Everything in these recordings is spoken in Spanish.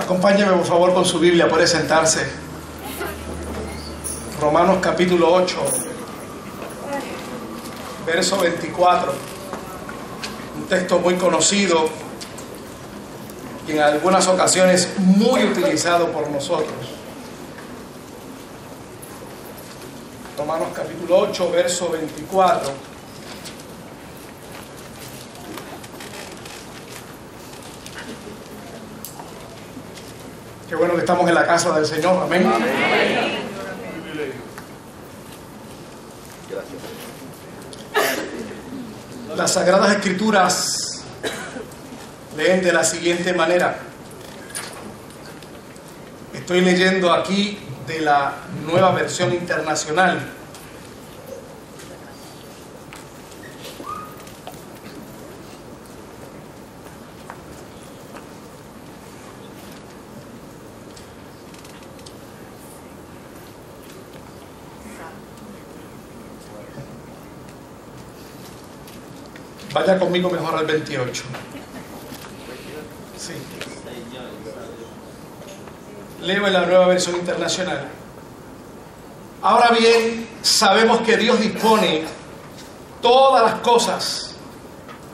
Acompáñeme por favor con su Biblia, puede sentarse. Romanos capítulo 8, verso 24. Un texto muy conocido y en algunas ocasiones muy utilizado por nosotros. Romanos capítulo 8, verso 24. Qué bueno que estamos en la casa del Señor. Amén. Amén. Las Sagradas Escrituras leen de la siguiente manera. Estoy leyendo aquí de la Nueva Versión Internacional. Vaya conmigo mejor al 28. Sí. Leo en la Nueva Versión Internacional. Ahora bien, sabemos que Dios dispone todas las cosas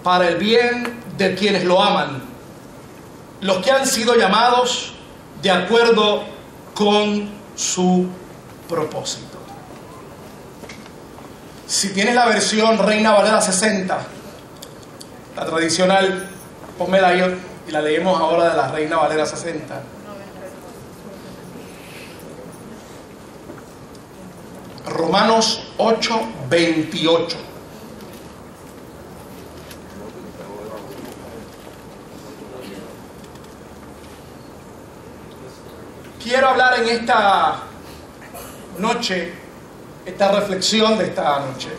para el bien de quienes lo aman, los que han sido llamados de acuerdo con su propósito. Si tienes la versión Reina Valera 60, la tradicional, pónmela ahí y la leemos ahora de la Reina Valera 60. Romanos 8, 28. Quiero hablar en esta noche, esta reflexión de esta noche.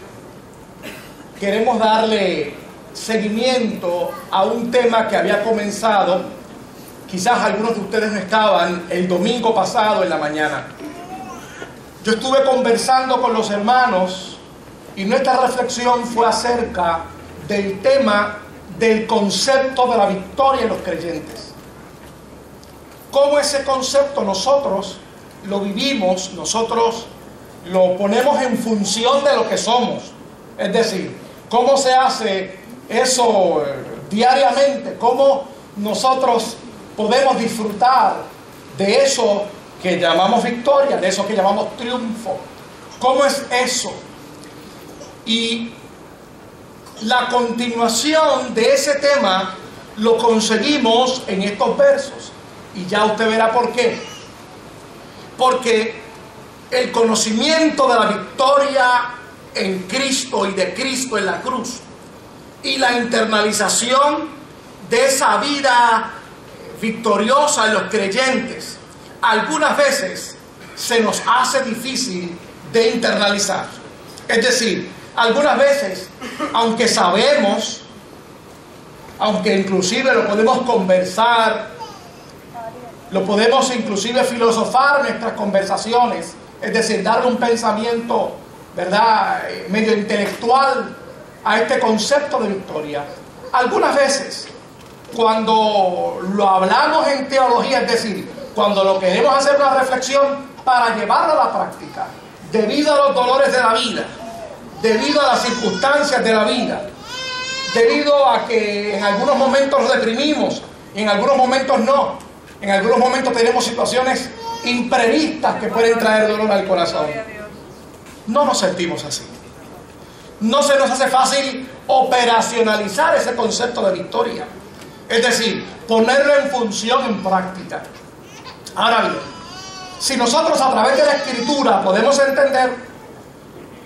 Queremos darle seguimiento a un tema que había comenzado, quizás algunos de ustedes no estaban, el domingo pasado en la mañana. Yo estuve conversando con los hermanos y nuestra reflexión fue acerca del tema del concepto de la victoria en los creyentes. Cómo ese concepto nosotros lo vivimos, nosotros lo ponemos en función de lo que somos. Es decir, cómo se hace eso diariamente, cómo nosotros podemos disfrutar de eso que llamamos victoria, de eso que llamamos triunfo. ¿Cómo es eso? Y la continuación de ese tema lo conseguimos en estos versos. Y ya usted verá por qué. Porque el conocimiento de la victoria en Cristo y de Cristo en la cruz y la internalización de esa vida victoriosa en los creyentes, algunas veces se nos hace difícil de internalizar. Es decir, algunas veces, aunque sabemos, aunque inclusive lo podemos conversar, lo podemos inclusive filosofar en nuestras conversaciones, es decir, darle un pensamiento, ¿verdad?, medio intelectual a este concepto de victoria. Algunas veces, cuando lo hablamos en teología, es decir, cuando lo queremos hacer una reflexión para llevarlo a la práctica, debido a los dolores de la vida, debido a las circunstancias de la vida, debido a que en algunos momentos nos deprimimos, en algunos momentos no, en algunos momentos tenemos situaciones imprevistas que pueden traer dolor al corazón. No nos sentimos así. No se nos hace fácil operacionalizar ese concepto de victoria. Es decir, ponerlo en función, en práctica. Ahora bien, si nosotros a través de la Escritura podemos entender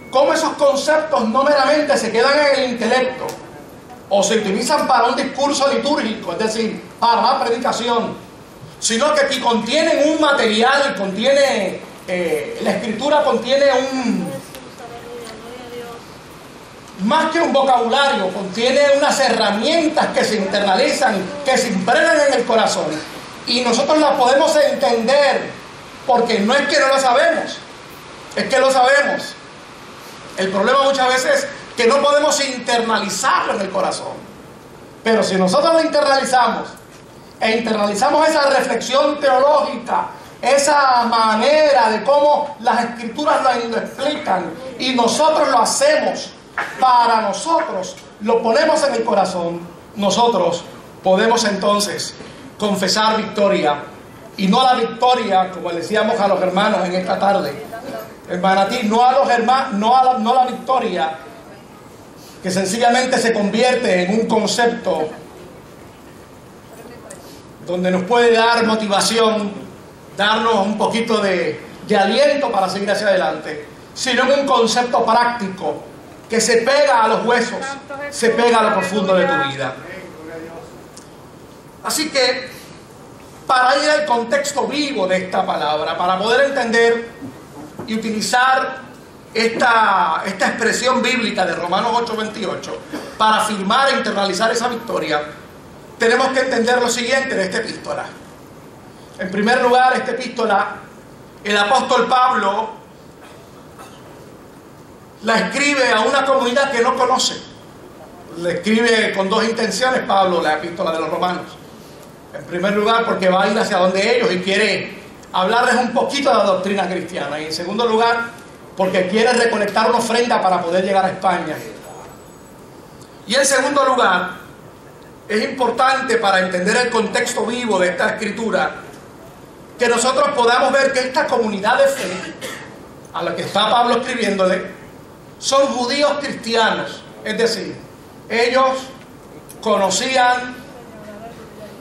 cómo esos conceptos no meramente se quedan en el intelecto o se utilizan para un discurso litúrgico, es decir, para la predicación, sino que aquí contienen un material, contiene, la Escritura contiene más que un vocabulario, contiene unas herramientas que se internalizan, que se impregnan en el corazón. Y nosotros las podemos entender, porque no es que no lo sabemos, es que lo sabemos. El problema muchas veces es que no podemos internalizarlo en el corazón. Pero si nosotros lo internalizamos e internalizamos esa reflexión teológica, esa manera de cómo las Escrituras lo explican, y nosotros lo hacemos para nosotros, lo ponemos en el corazón, nosotros podemos entonces confesar victoria, y no la victoria, como le decíamos a los hermanos en esta tarde, en Manatí, no la victoria que sencillamente se convierte en un concepto donde nos puede dar motivación, darnos un poquito de aliento para seguir hacia adelante, sino en un concepto práctico que se pega a los huesos, se pega a lo profundo de tu vida. Así que, para ir al contexto vivo de esta palabra, para poder entender y utilizar esta expresión bíblica de Romanos 8:28 para afirmar e internalizar esa victoria, tenemos que entender lo siguiente de esta epístola. En primer lugar, esta epístola, el apóstol Pablo la escribe a una comunidad que no conoce. La escribe con dos intenciones Pablo, la epístola de los Romanos. En primer lugar, porque va a ir hacia donde ellos y quiere hablarles un poquito de la doctrina cristiana. Y en segundo lugar, porque quiere recolectar una ofrenda para poder llegar a España. Y en segundo lugar, es importante para entender el contexto vivo de esta escritura, que nosotros podamos ver que esta comunidad de fe, a la que está Pablo escribiéndole, son judíos cristianos. Es decir, ellos conocían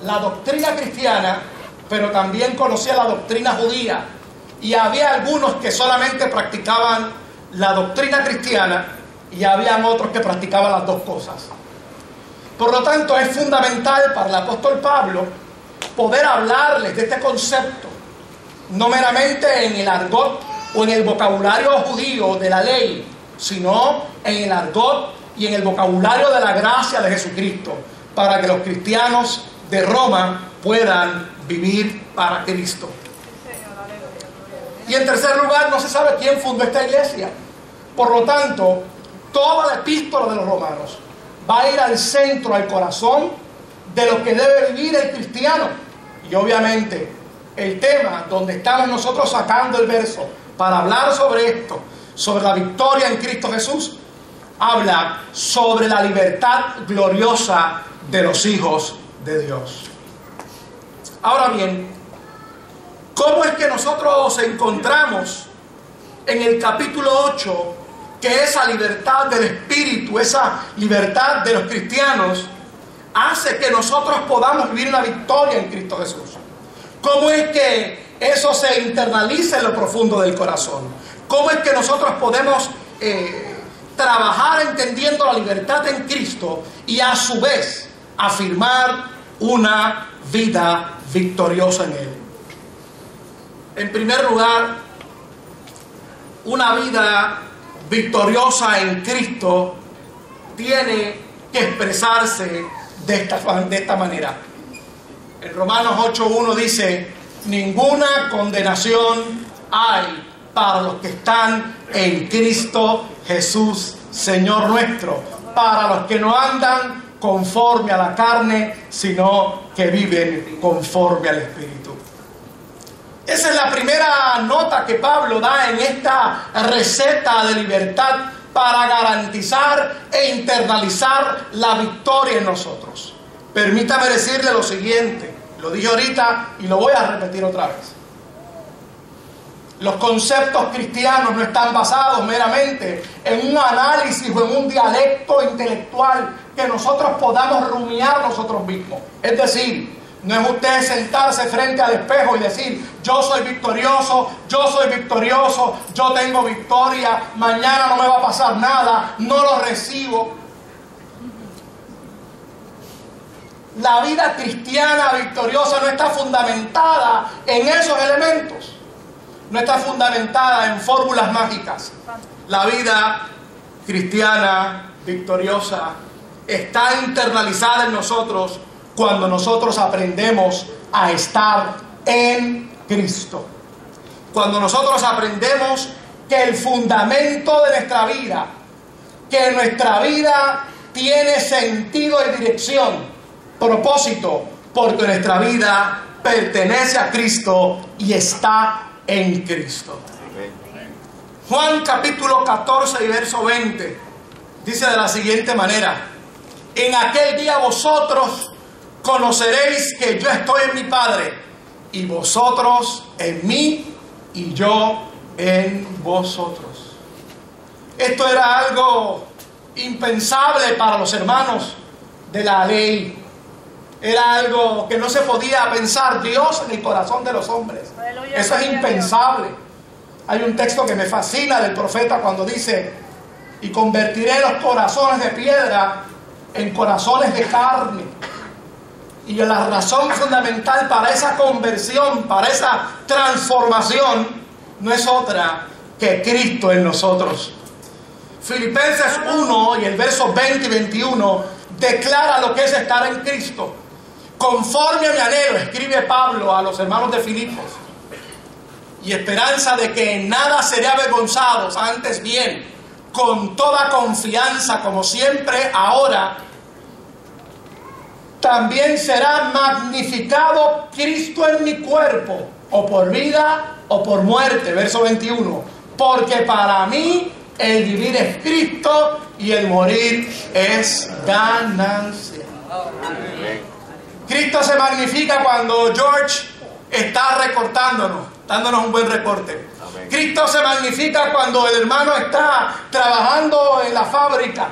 la doctrina cristiana, pero también conocían la doctrina judía. Y había algunos que solamente practicaban la doctrina cristiana y habían otros que practicaban las dos cosas. Por lo tanto, es fundamental para el apóstol Pablo poder hablarles de este concepto, no meramente en el argot o en el vocabulario judío de la ley, sino en el argot y en el vocabulario de la gracia de Jesucristo, para que los cristianos de Roma puedan vivir para Cristo. Y en tercer lugar, no se sabe quién fundó esta iglesia. Por lo tanto, toda la epístola de los Romanos va a ir al centro, al corazón de lo que debe vivir el cristiano. Y obviamente, el tema donde estamos nosotros sacando el verso para hablar sobre esto, sobre la victoria en Cristo Jesús, habla sobre la libertad gloriosa de los hijos de Dios. Ahora bien, ¿cómo es que nosotros encontramos en el capítulo 8 que esa libertad del Espíritu, esa libertad de los cristianos, hace que nosotros podamos vivir una victoria en Cristo Jesús? ¿Cómo es que eso se internaliza en lo profundo del corazón? ¿Cómo es que nosotros podemos trabajar entendiendo la libertad en Cristo y a su vez afirmar una vida victoriosa en Él? En primer lugar, una vida victoriosa en Cristo tiene que expresarse de esta manera. En Romanos 8:1 dice: ninguna condenación hay para los que están en Cristo Jesús, Señor nuestro, para los que no andan conforme a la carne, sino que viven conforme al Espíritu. Esa es la primera nota que Pablo da en esta receta de libertad para garantizar e internalizar la victoria en nosotros. Permítame decirle lo siguiente, lo dije ahorita y lo voy a repetir otra vez. Los conceptos cristianos no están basados meramente en un análisis o en un dialecto intelectual que nosotros podamos rumiar nosotros mismos. Es decir, no es usted sentarse frente al espejo y decir: yo soy victorioso, yo tengo victoria, mañana no me va a pasar nada, no lo recibo. La vida cristiana victoriosa no está fundamentada en esos elementos. No está fundamentada en fórmulas mágicas. La vida cristiana victoriosa está internalizada en nosotros cuando nosotros aprendemos a estar en Cristo. Cuando nosotros aprendemos que el fundamento de nuestra vida, que nuestra vida tiene sentido y dirección, propósito, porque nuestra vida pertenece a Cristo y está en Cristo. Juan capítulo 14 y verso 20 dice de la siguiente manera: en aquel día vosotros conoceréis que yo estoy en mi Padre, y vosotros en mí, y yo en vosotros. Esto era algo impensable para los hermanos de la ley. Era algo que no se podía pensar. Dios en el corazón de los hombres. Eso es impensable. Hay un texto que me fascina del profeta cuando dice: y convertiré los corazones de piedra en corazones de carne. Y la razón fundamental para esa conversión, para esa transformación, no es otra que Cristo en nosotros. Filipenses 1 y el verso 20 y 21 declara lo que es estar en Cristo. Conforme a mi anhelo, escribe Pablo a los hermanos de Filipos, y esperanza de que en nada seré avergonzados, antes bien, con toda confianza, como siempre ahora, también será magnificado Cristo en mi cuerpo, o por vida o por muerte. Verso 21. Porque para mí el vivir es Cristo y el morir es ganancia. Cristo se magnifica cuando George está recortándonos, dándonos un buen recorte. Cristo se magnifica cuando el hermano está trabajando en la fábrica.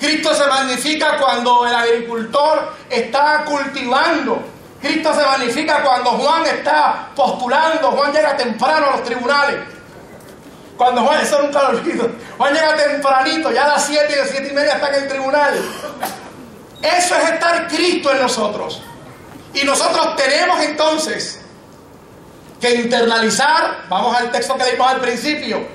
Cristo se magnifica cuando el agricultor está cultivando. Cristo se magnifica cuando Juan está postulando. Juan llega temprano a los tribunales. Cuando Juan, eso nunca lo olvido, Juan llega tempranito, ya a las 7 y a las 7 y media está en el tribunal. Eso es estar Cristo en nosotros. Y nosotros tenemos entonces que internalizar, vamos al texto que leímos al principio,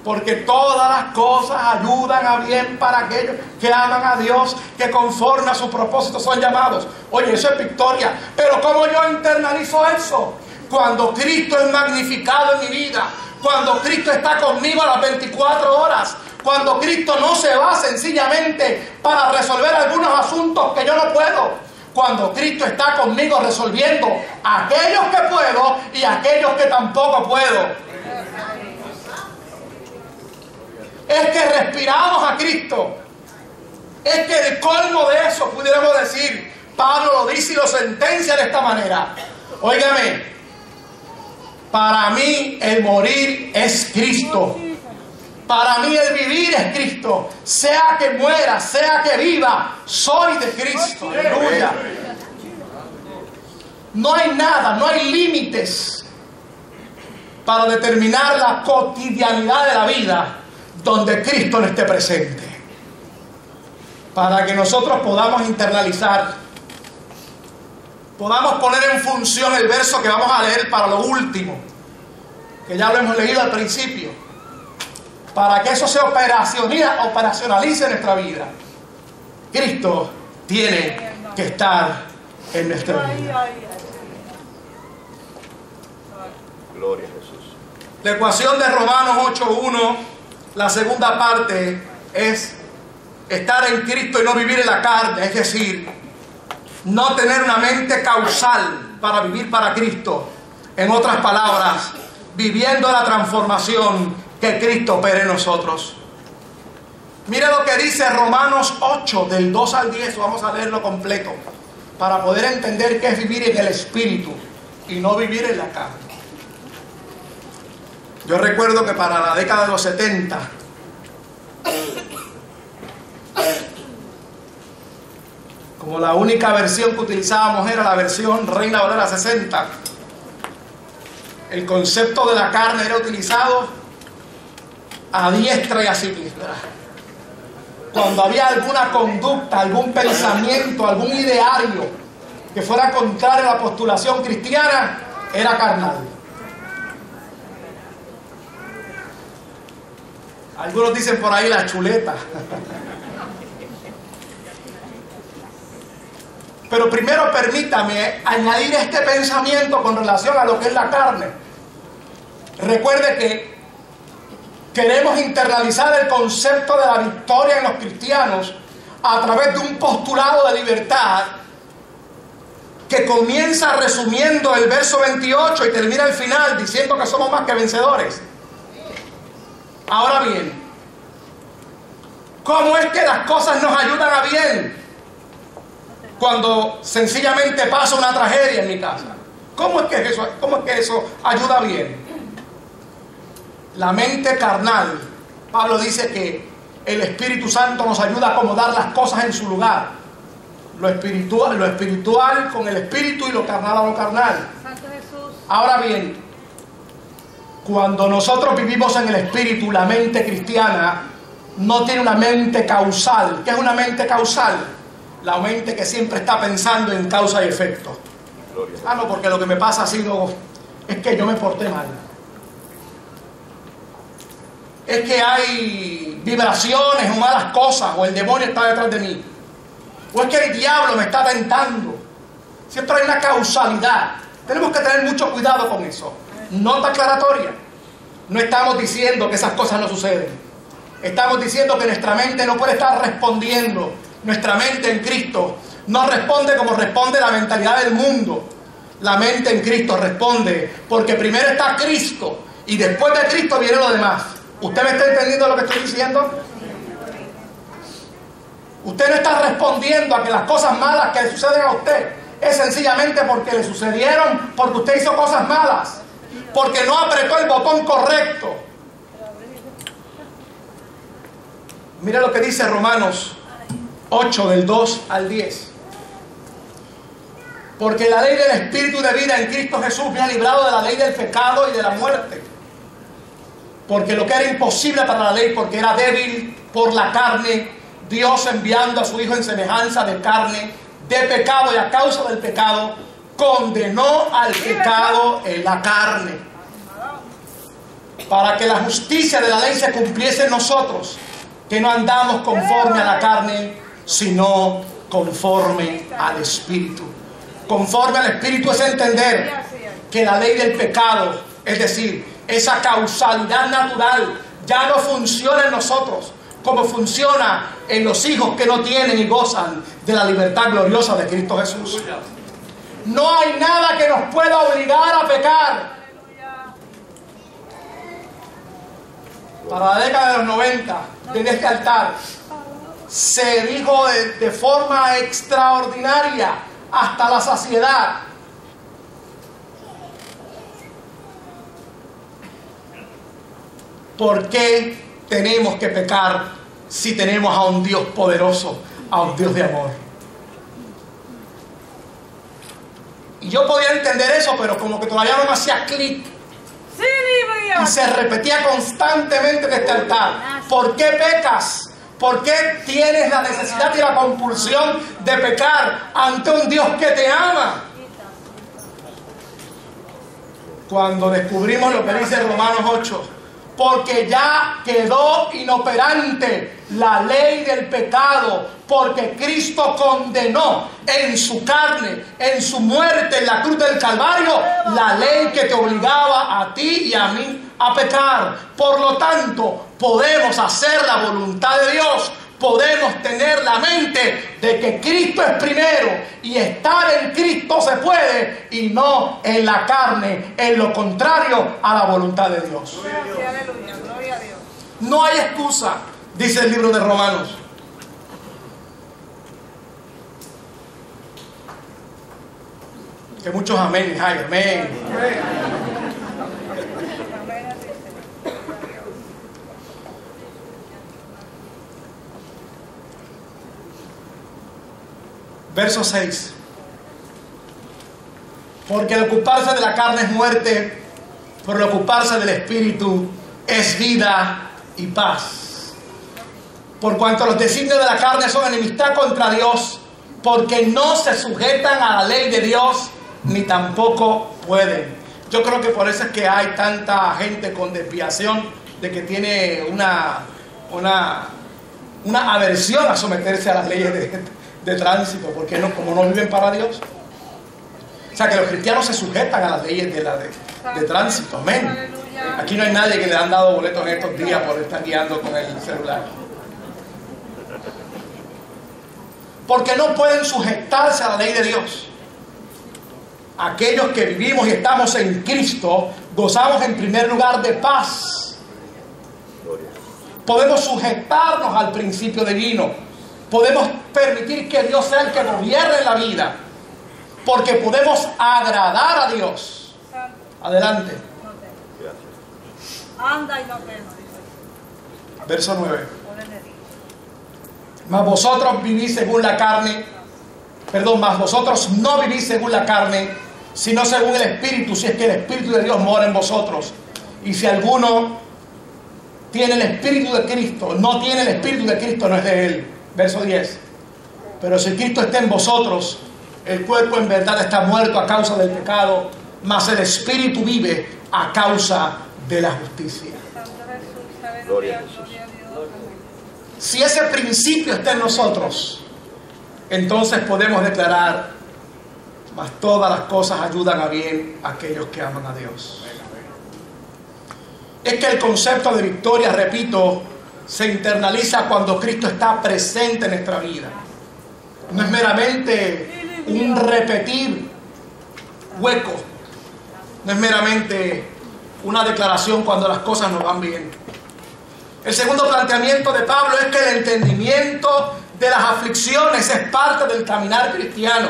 porque todas las cosas ayudan a bien para aquellos que aman a Dios, que conforme a su propósito son llamados. Oye, eso es victoria. Pero ¿cómo yo internalizo eso? Cuando Cristo es magnificado en mi vida, cuando Cristo está conmigo a las 24 horas, cuando Cristo no se va sencillamente para resolver algunos asuntos que yo no puedo, cuando Cristo está conmigo resolviendo aquellos que puedo y aquellos que tampoco puedo. Es que respiramos a Cristo. Es que el colmo de eso, pudiéramos decir, Pablo lo dice y lo sentencia de esta manera. Óigame, para mí el morir es Cristo. Para mí el vivir es Cristo. Sea que muera, sea que viva, soy de Cristo. Aleluya. No hay nada, no hay límites para determinar la cotidianidad de la vida donde Cristo no esté presente. Para que nosotros podamos internalizar, podamos poner en función el verso que vamos a leer para lo último, que ya lo hemos leído al principio, para que eso se operacionalice en nuestra vida. Cristo tiene que estar en nuestra vida. Gloria a Jesús. La ecuación de Romanos 8:1, la segunda parte, es estar en Cristo y no vivir en la carne, es decir, no tener una mente causal para vivir para Cristo. En otras palabras, viviendo la transformación que Cristo opera en nosotros. Mire lo que dice Romanos 8, del 2 al 10, vamos a leerlo completo, para poder entender qué es vivir en el Espíritu y no vivir en la carne. Yo recuerdo que para la década de los 70, como la única versión que utilizábamos era la versión Reina Valera 60, el concepto de la carne era utilizado a diestra y a siniestra. Cuando había alguna conducta, algún pensamiento, algún ideario que fuera contrario a la postulación cristiana, era carnal. Algunos dicen por ahí la chuleta. Pero primero permítame añadir este pensamiento con relación a lo que es la carne. Recuerde que queremos internalizar el concepto de la victoria en los cristianos a través de un postulado de libertad que que comienza resumiendo el verso 28 y termina el final diciendo que somos más que vencedores. Ahora bien, ¿cómo es que las cosas nos ayudan a bien cuando sencillamente pasa una tragedia en mi casa? ¿Cómo es que eso ayuda bien? La mente carnal, Pablo dice que el Espíritu Santo nos ayuda a acomodar las cosas en su lugar. Lo espiritual con el espíritu y lo carnal a lo carnal. Ahora bien, cuando nosotros vivimos en el espíritu, la mente cristiana no tiene una mente causal. ¿Qué es una mente causal? La mente que siempre está pensando en causa y efecto. Ah, no, porque lo que me pasa es que yo me porté mal. Es que hay vibraciones o malas cosas, o el demonio está detrás de mí, o es que el diablo me está tentando. Siempre hay una causalidad. Tenemos que tener mucho cuidado con eso. Nota aclaratoria: no estamos diciendo que esas cosas no suceden. Estamos diciendo que nuestra mente no puede estar respondiendo. Nuestra mente en Cristo no responde como responde la mentalidad del mundo. La mente en Cristo responde porque primero está Cristo y después de Cristo viene lo demás. ¿Usted me está entendiendo lo que estoy diciendo? Usted no está respondiendo a que las cosas malas que le suceden a usted es sencillamente porque le sucedieron, porque usted hizo cosas malas, porque no apretó el botón correcto. Mira lo que dice Romanos 8, del 2 al 10. Porque la ley del Espíritu de vida en Cristo Jesús me ha librado de la ley del pecado y de la muerte. Porque lo que era imposible para la ley, porque era débil por la carne, Dios enviando a su Hijo en semejanza de carne, de pecado y a causa del pecado, condenó al pecado en la carne, para que la justicia de la ley se cumpliese en nosotros, que no andamos conforme a la carne, sino conforme al Espíritu. Conforme al Espíritu es entender que la ley del pecado, es decir, esa causalidad natural, ya no funciona en nosotros como funciona en los hijos que no tienen y gozan de la libertad gloriosa de Cristo Jesús. No hay nada que nos pueda obligar a pecar. Para la década de los 90, en este altar, se dijo de forma extraordinaria, hasta la saciedad: ¿por qué tenemos que pecar si tenemos a un Dios poderoso, a un Dios de amor? Y yo podía entender eso, pero como que todavía no me hacía clic. Y se repetía constantemente en este altar: ¿por qué pecas? ¿Por qué tienes la necesidad y la compulsión de pecar ante un Dios que te ama? Cuando descubrimos lo que dice Romanos 8, porque ya quedó inoperante la ley del pecado, porque Cristo condenó en su carne, en su muerte en la cruz del Calvario, la ley que te obligaba a ti y a mí a pecar. Por lo tanto, podemos hacer la voluntad de Dios, podemos tener la mente de que Cristo es primero, y estar en Cristo se puede, y no en la carne, en lo contrario a la voluntad de Dios. Gloria a Dios. No hay excusa, dice el libro de Romanos. Que muchos amén, ay, amén. Verso 6. Porque el ocuparse de la carne es muerte, pero el ocuparse del Espíritu es vida y paz. Por cuanto los designios de la carne son enemistad contra Dios, porque no se sujetan a la ley de Dios, ni tampoco pueden. Yo creo que por eso es que hay tanta gente con desviación, de que tiene una aversión a someterse a las leyes de tránsito, porque como no viven para Dios. O sea, que los cristianos se sujetan a las leyes de tránsito. Amén. Aquí no hay nadie que le han dado boletos en estos días por estar guiando con el celular. Porque no pueden sujetarse a la ley de Dios. aquellos que vivimos y estamos en Cristo, gozamos en primer lugar de paz. Podemos sujetarnos al principio divino. Podemos permitir que Dios sea el que gobierne la vida. Porque podemos agradar a Dios. Adelante. Anda y no temas. Verso 9. Mas vosotros vivís según la carne. Mas vosotros no vivís según la carne, sino según el Espíritu, si es que el Espíritu de Dios mora en vosotros. Y si alguno tiene el Espíritu de Cristo, no tiene el Espíritu de Cristo, no es de él. Verso 10. Pero si Cristo está en vosotros, el cuerpo en verdad está muerto a causa del pecado, mas el Espíritu vive a causa de la justicia. Gloria a Jesús. Si ese principio está en nosotros, entonces podemos declarar: mas todas las cosas ayudan a bien a aquellos que aman a Dios. Es que el concepto de victoria, repito, se internaliza cuando Cristo está presente en nuestra vida. No es meramente un repetir hueco. No es meramente una declaración cuando las cosas nos van bien. El segundo planteamiento de Pablo es que el entendimiento de las aflicciones es parte del caminar cristiano.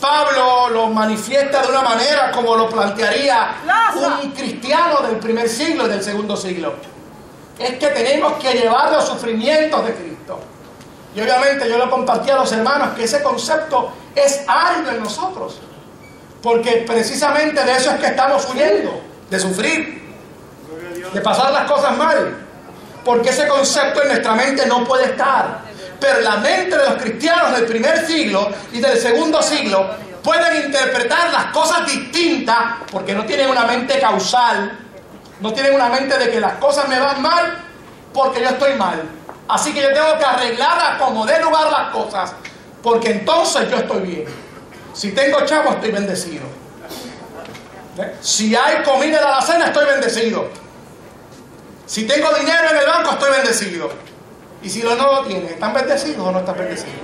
Pablo lo manifiesta de una manera como lo plantearía un cristiano del primer siglo y del segundo siglo. Es que tenemos que llevar los sufrimientos de Cristo. Y obviamente yo lo compartí a los hermanos que ese concepto es árido en nosotros. Porque precisamente de eso es que estamos huyendo, de sufrir, de pasar las cosas mal. Porque ese concepto en nuestra mente no puede estar. Pero la mente de los cristianos del primer siglo y del segundo siglo pueden interpretar las cosas distintas porque no tienen una mente causal, no tienen una mente de que las cosas me van mal porque yo estoy mal. Así que yo tengo que arreglar a como dé lugar las cosas porque entonces yo estoy bien. Si tengo chavo, estoy bendecido. Si hay comida en la alacena, estoy bendecido. Si tengo dinero en el banco, estoy bendecido. Y si no lo tienen, ¿están bendecidos o no están bendecidos?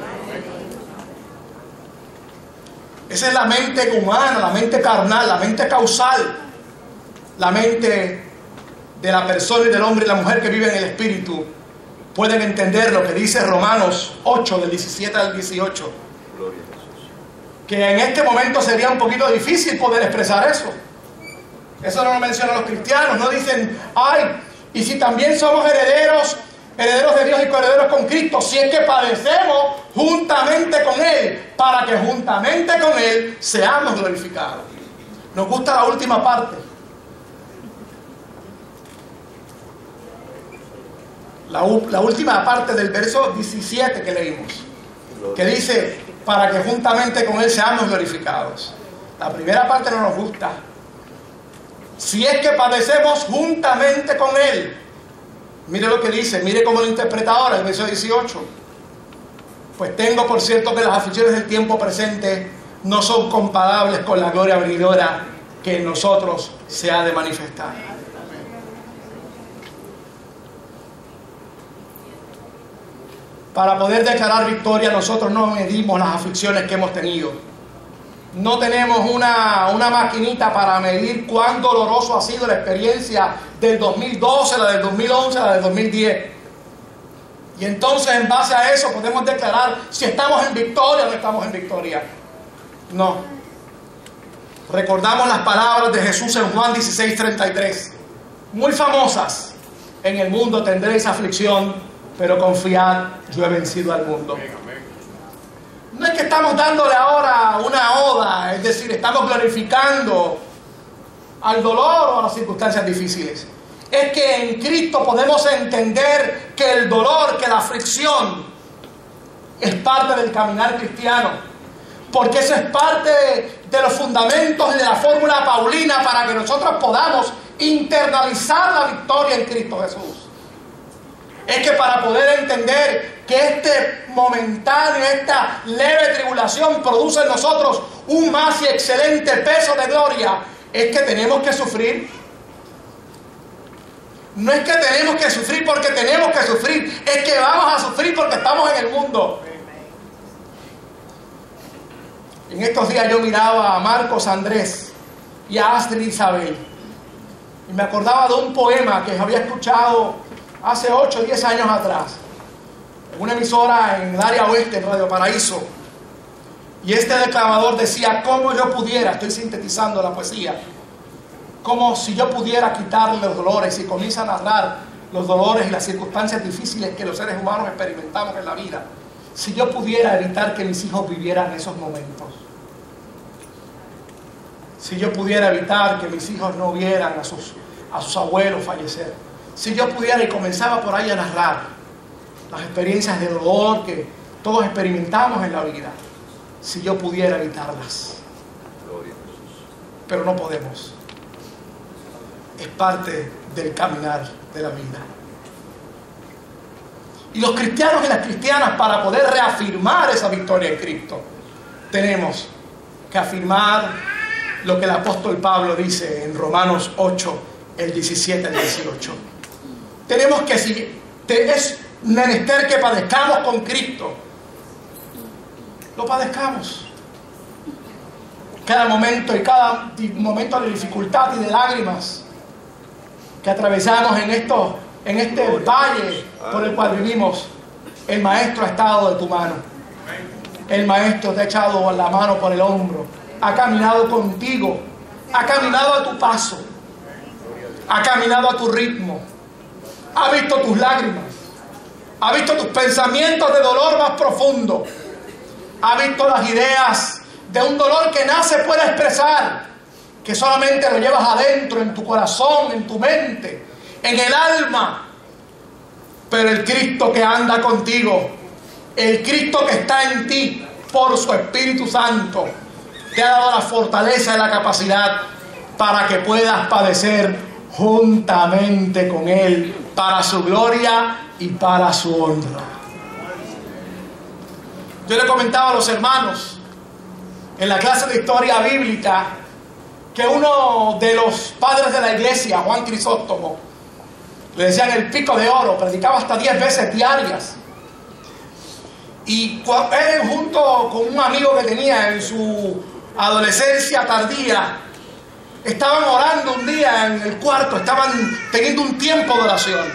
Esa es la mente humana, la mente carnal, la mente causal. La mente de la persona y del hombre y la mujer que viven en el Espíritu pueden entender lo que dice Romanos 8, del 17 al 18. Gloria a Jesús. Que en este momento sería un poquito difícil poder expresar eso. Eso no lo mencionan los cristianos. No dicen, ay, y si también somos herederos de Dios y coherederos con Cristo, si es que padecemos juntamente con Él, para que juntamente con Él seamos glorificados. Nos gusta la última parte. La última parte del verso 17 que leímos, que dice, para que juntamente con Él seamos glorificados. La primera parte no nos gusta. Si es que padecemos juntamente con Él. Mire lo que dice, mire cómo lo interpreta ahora el verso 18. Pues tengo por cierto que las aflicciones del tiempo presente no son comparables con la gloria venidera que en nosotros se ha de manifestar. Para poder declarar victoria, nosotros no medimos las aflicciones que hemos tenido. No tenemos una maquinita para medir cuán doloroso ha sido la experiencia del 2012, la del 2011, la del 2010. Y entonces en base a eso podemos declarar si estamos en victoria o no estamos en victoria. No. Recordamos las palabras de Jesús en Juan 16:33. Muy famosas. En el mundo tendréis aflicción, pero confiad, yo he vencido al mundo. No es que estamos dándole ahora una oda, es decir, estamos glorificando al dolor o a las circunstancias difíciles. Es que en Cristo podemos entender que el dolor, que la aflicción es parte del caminar cristiano. Porque eso es parte de los fundamentos y de la fórmula paulina para que nosotros podamos internalizar la victoria en Cristo Jesús. Es que para poder entender que este momentáneo, esta leve tribulación produce en nosotros un más y excelente peso de gloria, es que tenemos que sufrir. No es que tenemos que sufrir porque tenemos que sufrir, es que vamos a sufrir porque estamos en el mundo. En estos días yo miraba a Marcos Andrés y a Astrid Isabel y me acordaba de un poema que había escuchado hace 8 o 10 años atrás en una emisora en el área oeste, en Radio Paraíso. Y este declamador decía: ¿cómo yo pudiera? Estoy sintetizando la poesía. Como si yo pudiera quitarle los dolores, y comienza a narrar los dolores y las circunstancias difíciles que los seres humanos experimentamos en la vida. Si yo pudiera evitar que mis hijos vivieran esos momentos. Si yo pudiera evitar que mis hijos no vieran a sus abuelos fallecer. Si yo pudiera, y comenzaba por ahí a narrar las experiencias de dolor que todos experimentamos en la vida. Si yo pudiera evitarlas. Pero no podemos. Es parte del caminar de la vida. Y los cristianos y las cristianas, para poder reafirmar esa victoria en Cristo, tenemos que afirmar lo que el apóstol Pablo dice en Romanos 8, el 17 al 18. Tenemos que, si es menester que padezcamos con Cristo, lo padezcamos. Cada momento y cada momento de dificultad y de lágrimas que atravesamos en este valle por el cual vivimos, el Maestro ha estado de tu mano. El Maestro te ha echado la mano por el hombro, ha caminado contigo, ha caminado a tu paso, ha caminado a tu ritmo, ha visto tus lágrimas, ha visto tus pensamientos de dolor más profundo, ha visto las ideas de un dolor que nada se puede expresar, que solamente lo llevas adentro, en tu corazón, en tu mente, en el alma. Pero el Cristo que anda contigo, el Cristo que está en ti por su Espíritu Santo, te ha dado la fortaleza y la capacidad para que puedas padecer juntamente con Él, para su gloria y para su honra. Yo le comentaba a los hermanos en la clase de historia bíblica que uno de los padres de la iglesia, Juan Crisóstomo, le decían el pico de oro, predicaba hasta 10 veces diarias. Y él, junto con un amigo que tenía en su adolescencia tardía, estaban orando un día en el cuarto, estaban teniendo un tiempo de oración.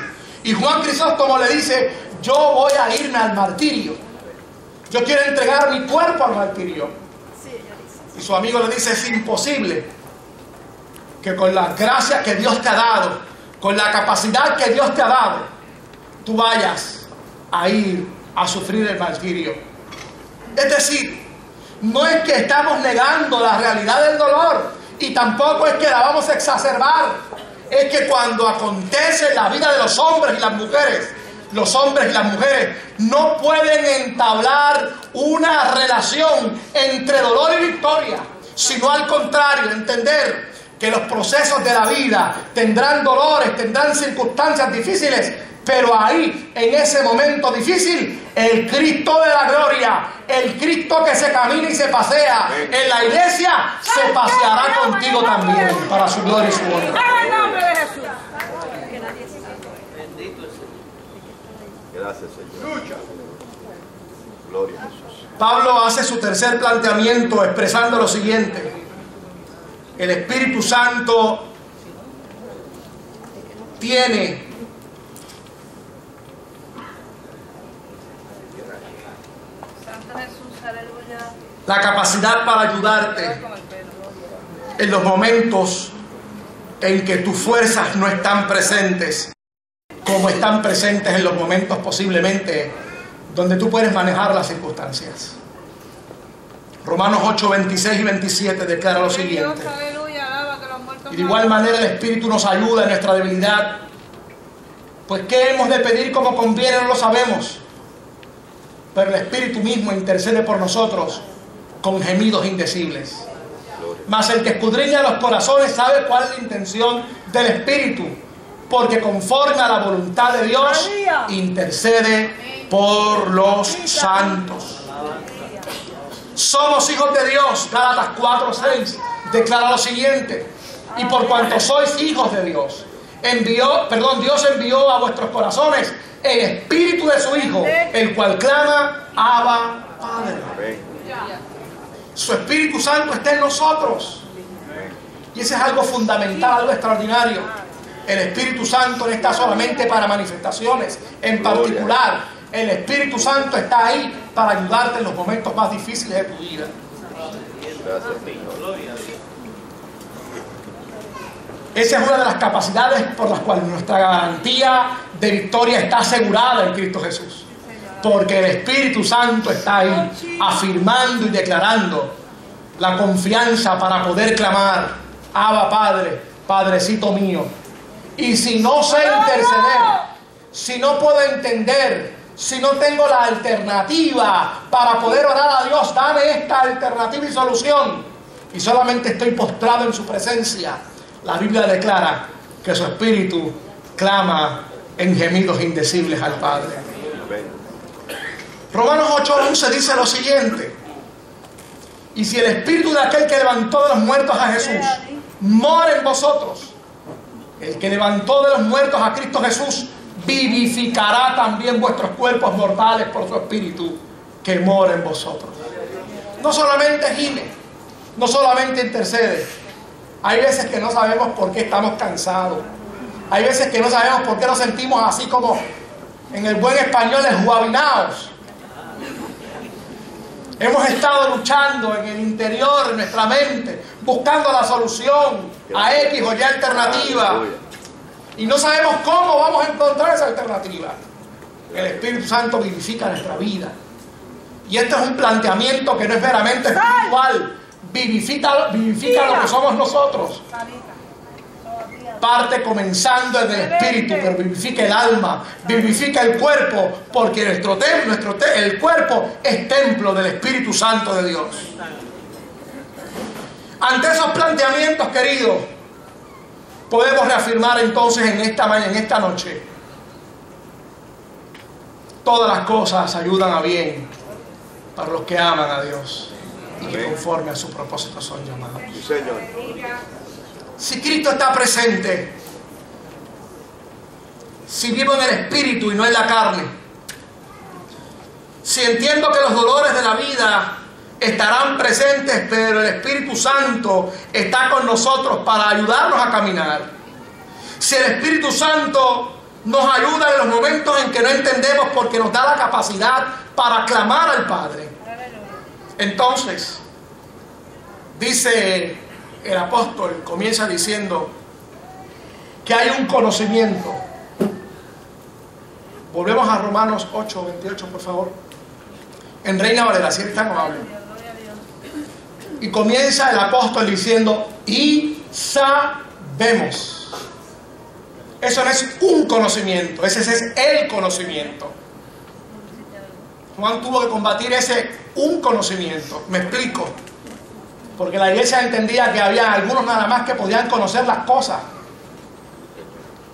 Y Juan Crisóstomo le dice: yo voy a irme al martirio, yo quiero entregar mi cuerpo al martirio. Y su amigo le dice: es imposible que con la gracia que Dios te ha dado, con la capacidad que Dios te ha dado, tú vayas a ir a sufrir el martirio. Es decir, no es que estamos negando la realidad del dolor, y tampoco es que la vamos a exacerbar. Es que cuando acontece en la vida de los hombres y las mujeres, los hombres y las mujeres no pueden entablar una relación entre dolor y victoria, sino al contrario, entender que los procesos de la vida tendrán dolores, tendrán circunstancias difíciles, pero ahí, en ese momento difícil, el Cristo de la gloria, el Cristo que se camina y se pasea en la iglesia, se paseará contigo también, para su gloria y su honra. En el nombre de Jesús. Gracias, Señor. Gloria a Jesús. Pablo hace su tercer planteamiento expresando lo siguiente: el Espíritu Santo tiene la capacidad para ayudarte en los momentos en que tus fuerzas no están presentes, como están presentes en los momentos posiblemente donde tú puedes manejar las circunstancias. Romanos 8, 26 y 27 declara lo siguiente: y de igual manera el Espíritu nos ayuda en nuestra debilidad, pues qué hemos de pedir como conviene no lo sabemos, pero el Espíritu mismo intercede por nosotros con gemidos indecibles. Mas el que escudriña los corazones sabe cuál es la intención del Espíritu, porque conforme a la voluntad de Dios intercede por los santos. Somos hijos de Dios. Gálatas 4:6 declara lo siguiente: y por cuanto sois hijos de Dios, Dios envió a vuestros corazones el Espíritu de su Hijo, el cual clama: Abba, Padre. Su Espíritu Santo está en nosotros. Y eso es algo fundamental, algo extraordinario. El Espíritu Santo no está solamente para manifestaciones. En particular, el Espíritu Santo está ahí para ayudarte en los momentos más difíciles de tu vida. Esa es una de las capacidades por las cuales nuestra garantía de victoria está asegurada en Cristo Jesús. Porque el Espíritu Santo está ahí afirmando y declarando la confianza para poder clamar: Abba Padre, Padrecito mío. Y si no sé interceder, si no puedo entender, si no tengo la alternativa para poder orar a Dios, dame esta alternativa y solución, y solamente estoy postrado en su presencia, la Biblia declara que su Espíritu clama en gemidos indecibles al Padre. Romanos 8:11 dice lo siguiente: y si el Espíritu de aquel que levantó de los muertos a Jesús mora en vosotros, el que levantó de los muertos a Cristo Jesús vivificará también vuestros cuerpos mortales por su Espíritu que mora en vosotros. No solamente gime, no solamente intercede. Hay veces que no sabemos por qué estamos cansados. Hay veces que no sabemos por qué nos sentimos así como en el buen español enjuabinados. Hemos estado luchando en el interior de nuestra mente, buscando la solución a X o Y alternativa. Y no sabemos cómo vamos a encontrar esa alternativa. El Espíritu Santo vivifica nuestra vida. Y este es un planteamiento que no es meramente espiritual. Vivifica lo que somos nosotros. Parte comenzando en el espíritu, pero vivifica el alma, vivifica el cuerpo, porque el cuerpo es templo del Espíritu Santo de Dios. Ante esos planteamientos, queridos, podemos reafirmar entonces en esta noche: todas las cosas ayudan a bien para los que aman a Dios y que conforme a su propósito son llamados. Sí, Señor. Si Cristo está presente, si vivo en el Espíritu y no en la carne, si entiendo que los dolores de la vida estarán presentes, pero el Espíritu Santo está con nosotros para ayudarnos a caminar, si el Espíritu Santo nos ayuda en los momentos en que no entendemos porque nos da la capacidad para clamar al Padre, entonces dice el apóstol, comienza diciendo que hay un conocimiento. Volvemos a Romanos 8:28, por favor. En Reina Valera, si es tan amable. Y comienza el apóstol diciendo: y sabemos. Eso no es un conocimiento, ese es el conocimiento. Juan tuvo que combatir ese un conocimiento. Me explico. Porque la iglesia entendía que había algunos nada más que podían conocer las cosas.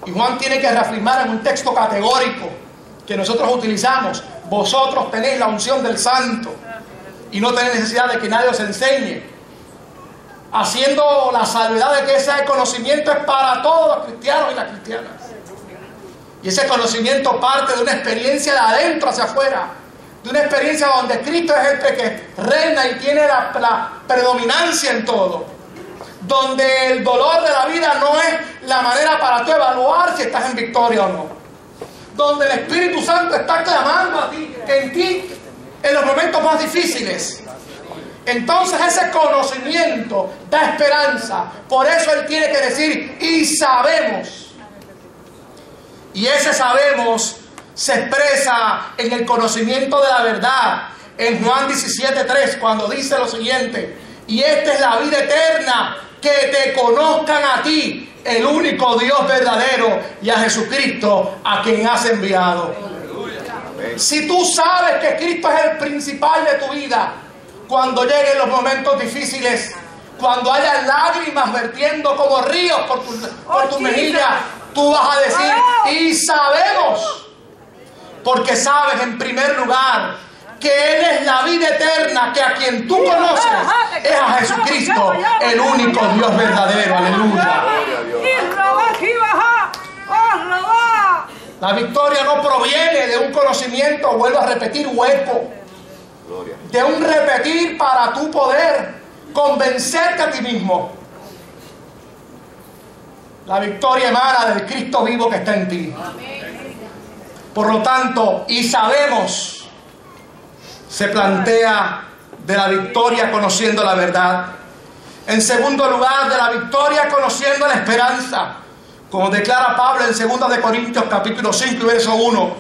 Y Juan tiene que reafirmar en un texto categórico que nosotros utilizamos: vosotros tenéis la unción del Santo y no tenéis necesidad de que nadie os enseñe. Haciendo la salvedad de que ese conocimiento es para todos los cristianos y las cristianas. Y ese conocimiento parte de una experiencia de adentro hacia afuera. De una experiencia donde Cristo es el que reina y tiene la predominancia en todo. Donde el dolor de la vida no es la manera para tú evaluar si estás en victoria o no. Donde el Espíritu Santo está clamando a ti, en los momentos más difíciles. Entonces ese conocimiento da esperanza. Por eso Él tiene que decir: y sabemos. Y ese sabemos se expresa en el conocimiento de la verdad. En Juan 17:3, cuando dice lo siguiente: y esta es la vida eterna, que te conozcan a ti, el único Dios verdadero, y a Jesucristo, a quien has enviado. Si tú sabes que Cristo es el principal de tu vida, cuando lleguen los momentos difíciles, cuando haya lágrimas vertiendo como ríos por tu mejilla, tú vas a decir: y sabemos. Porque sabes en primer lugar que Él es la vida eterna, que a quien tú conoces es a Jesucristo, el único Dios verdadero. Aleluya. La victoria no proviene de un conocimiento, vuelvo a repetir, hueco. de un repetir para tú poder convencerte a ti mismo. La victoria emana del Cristo vivo que está en ti. Por lo tanto, y sabemos, se plantea de la victoria conociendo la verdad. En segundo lugar, de la victoria conociendo la esperanza. Como declara Pablo en 2 de Corintios capítulo 5 y verso 1,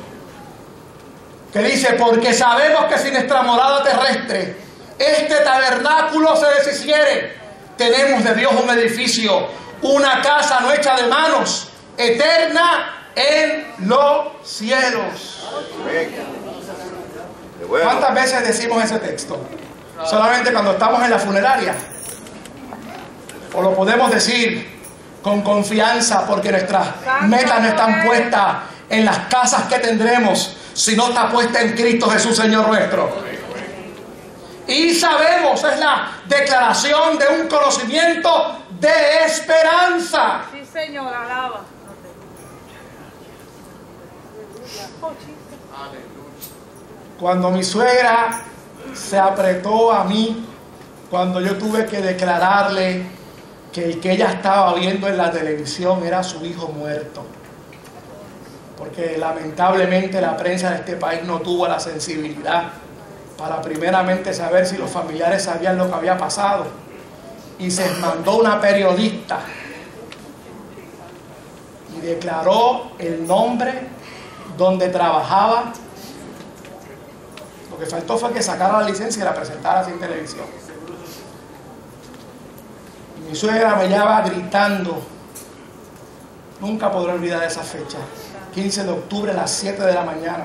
que dice: porque sabemos que si nuestra morada terrestre, este tabernáculo se deshiciere, tenemos de Dios un edificio, una casa no hecha de manos, eterna en los cielos. ¿Cuántas veces decimos ese texto? Solamente cuando estamos en la funeraria. O lo podemos decir con confianza porque nuestras metas no están puestas en las casas que tendremos, sino está puesta en Cristo Jesús, Señor nuestro. Y sabemos, es la declaración de un conocimiento de esperanza. Sí, Señor, alaba. Cuando mi suegra se apretó a mí, cuando yo tuve que declararle que el que ella estaba viendo en la televisión era su hijo muerto, porque lamentablemente la prensa de este país no tuvo la sensibilidad para primeramente saber si los familiares sabían lo que había pasado, y se mandó una periodista y declaró el nombre donde trabajaba. Lo que faltó fue que sacara la licencia y la presentara así en televisión. Y mi suegra me llevaba gritando. Nunca podré olvidar esa fecha. 15 de octubre a las 7 de la mañana.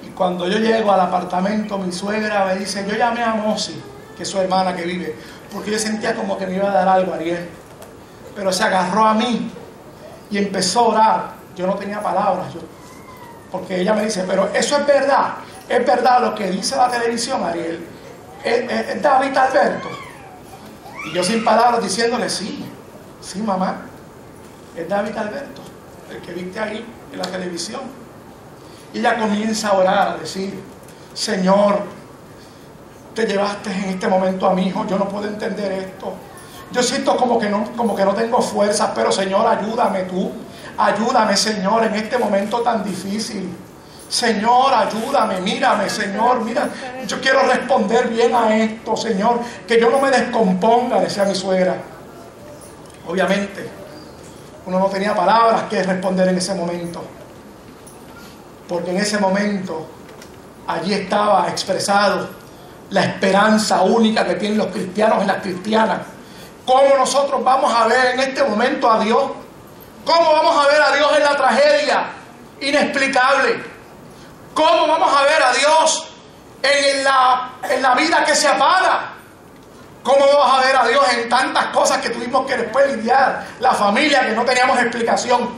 Y cuando yo llego al apartamento, mi suegra me dice: yo llamé a Mosi, que es su hermana que vive, porque yo sentía como que me iba a dar algo, Ariel. Pero se agarró a mí y empezó a orar. Yo no tenía palabras, porque ella me dice: pero eso es verdad lo que dice la televisión, Ariel. ¿Es David Alberto? Y yo sin palabras diciéndole: sí, mamá, es David Alberto, el que viste ahí en la televisión. Y ella comienza a orar, a decir: Señor, te llevaste en este momento a mi hijo, yo no puedo entender esto. Yo siento como que no tengo fuerzas, pero Señor, ayúdame tú. Ayúdame, Señor, en este momento tan difícil. Señor, ayúdame, mírame, Señor, mira, yo quiero responder bien a esto, Señor, que yo no me descomponga, decía mi suegra. Obviamente, uno no tenía palabras que responder en ese momento, porque en ese momento allí estaba expresado la esperanza única que tienen los cristianos y las cristianas. ¿Cómo nosotros vamos a ver en este momento a Dios? ¿Cómo vamos a ver a Dios en la tragedia inexplicable? ¿Cómo vamos a ver a Dios en la vida que se apaga? ¿Cómo vamos a ver a Dios en tantas cosas que tuvimos que después lidiar? La familia, que no teníamos explicación.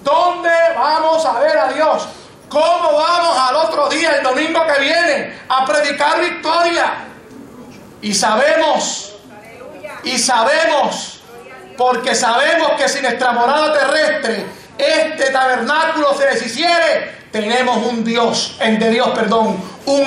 ¿Dónde vamos a ver a Dios? ¿Cómo vamos al otro día, el domingo que viene, a predicar victoria? Y sabemos, porque sabemos que si nuestra morada terrestre, este tabernáculo se deshiciere, tenemos un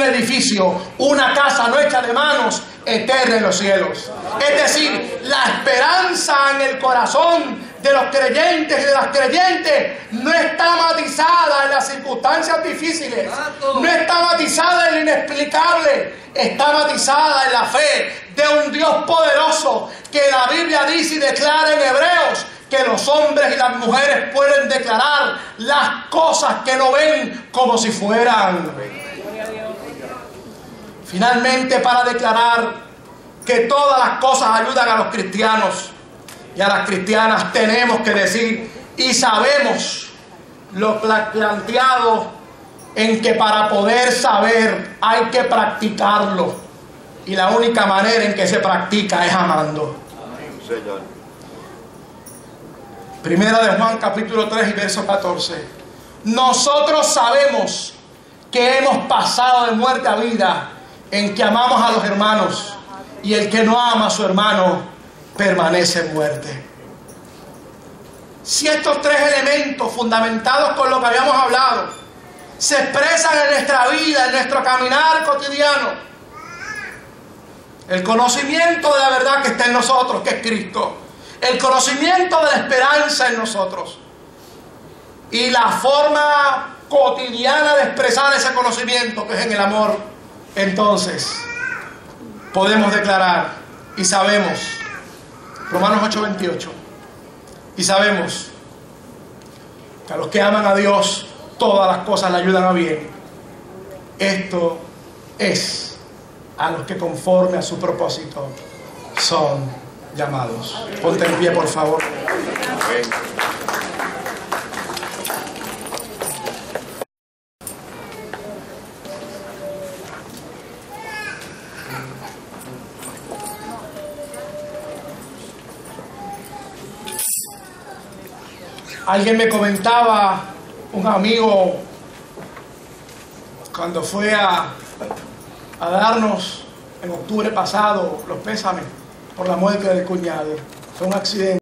edificio, una casa no hecha de manos, eterna en los cielos. Es decir, la esperanza en el corazón de los creyentes y de las creyentes no está matizada en las circunstancias difíciles, no está matizada en lo inexplicable, está matizada en la fe de un Dios poderoso, que la Biblia dice y declara en Hebreos que los hombres y las mujeres pueden declarar las cosas que no ven como si fueran. Finalmente, para declarar que todas las cosas ayudan a los cristianos y a las cristianas, tenemos que decir, y sabemos lo planteado en que para poder saber hay que practicarlo, y la única manera en que se practica es amando. Señor. Primera de Juan capítulo 3 y verso 14. Nosotros sabemos que hemos pasado de muerte a vida en que amamos a los hermanos, y el que no ama a su hermano permanece en muerte. Si estos tres elementos fundamentados con lo que habíamos hablado se expresan en nuestra vida, en nuestro caminar cotidiano. El conocimiento de la verdad que está en nosotros, que es Cristo. El conocimiento de la esperanza en nosotros. Y la forma cotidiana de expresar ese conocimiento, que es en el amor. Entonces, podemos declarar y sabemos, Romanos 8:28, y sabemos que a los que aman a Dios, todas las cosas le ayudan a bien. Esto es a los que conforme a su propósito son llamados. Ponte en pie, por favor. Alguien me comentaba, un amigo, cuando fue a darnos en octubre pasado los pésames por la muerte del cuñado. Fue un accidente.